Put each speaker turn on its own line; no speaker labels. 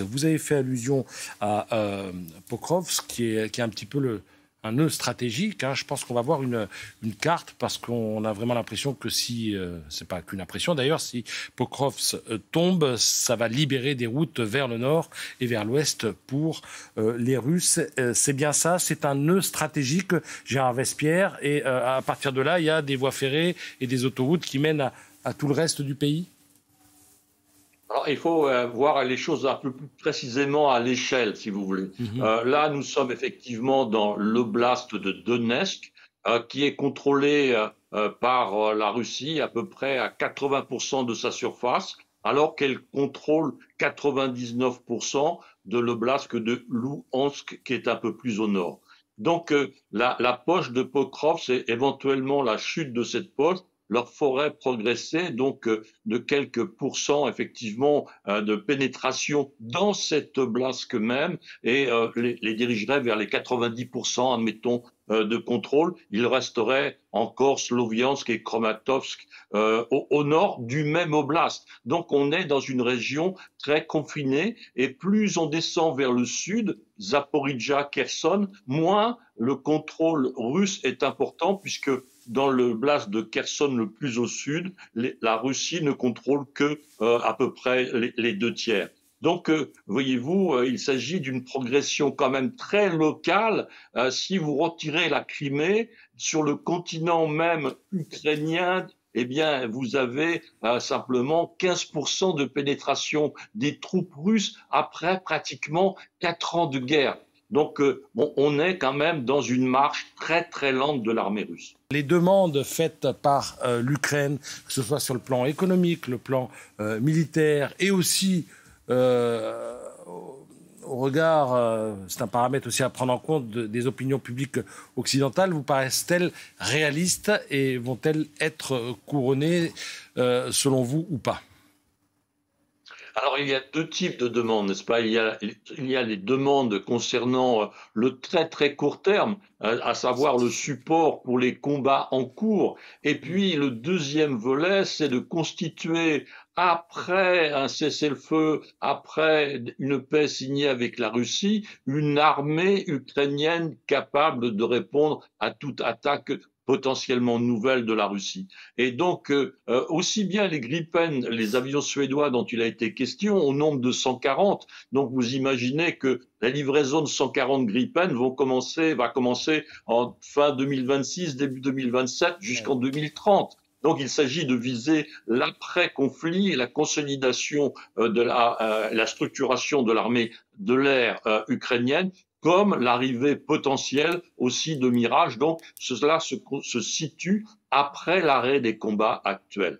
Russes. Vous avez fait allusion à Pokrovsk, qui est un petit peu un nœud stratégique. Je pense qu'on va voir une carte, parce qu'on a vraiment l'impression que si, c'est pas qu'une impression d'ailleurs, si Pokrovsk tombe, ça va libérer des routes vers le nord et vers l'ouest pour les Russes. C'est bien ça, c'est un nœud stratégique, Gérard Vespierre, et à partir de là, il y a des voies ferrées et des autoroutes qui mènent à tout le reste du pays.
Alors, il faut voir les choses un peu plus précisément à l'échelle, si vous voulez. Là, nous sommes effectivement dans l'oblast de Donetsk, qui est contrôlé par la Russie à peu près à 80% de sa surface, alors qu'elle contrôle 99% de l'oblast de Louhansk, qui est un peu plus au nord. Donc, la poche de Pokrovsk et éventuellement la chute de cette poche leur ferait progresser donc de quelques pourcents effectivement de pénétration dans cette oblast même et les dirigerait vers les 90% admettons de contrôle. Il resterait encore Sloviansk et Kramatorsk au nord du même oblast. Donc on est dans une région très confinée et plus on descend vers le sud, Zaporijjia, Kherson, moins le contrôle russe est important puisque dans le blast de Kherson le plus au sud, la Russie ne contrôle que à peu près les 2/3. Donc, voyez-vous, il s'agit d'une progression quand même très locale. Si vous retirez la Crimée, sur le continent même ukrainien, eh bien, vous avez simplement 15% de pénétration des troupes russes après pratiquement 4 ans de guerre. Donc, on est quand même dans une marche très très lente de l'armée russe.
Les demandes faites par l'Ukraine, que ce soit sur le plan économique, le plan militaire, et aussi au regard, c'est un paramètre aussi à prendre en compte des opinions publiques occidentales, vous paraissent-elles réalistes et vont-elles être couronnées selon vous ou pas ?
Alors, il y a deux types de demandes, n'est-ce pas? Il y a les demandes concernant le très très court terme, à savoir le support pour les combats en cours. Et puis, le deuxième volet, c'est de constituer, après un cessez-le-feu, après une paix signée avec la Russie, une armée ukrainienne capable de répondre à toute attaque potentiellement nouvelle de la Russie. Et donc, aussi bien les Gripen, les avions suédois dont il a été question, au nombre de 140. Donc, vous imaginez que la livraison de 140 Gripen va commencer en fin 2026, début 2027, jusqu'en 2030. Donc, il s'agit de viser l'après-conflit et la consolidation de la structuration de l'armée de l'air ukrainienne, comme l'arrivée potentielle aussi de Mirage. Donc, cela se situe après l'arrêt des combats actuels.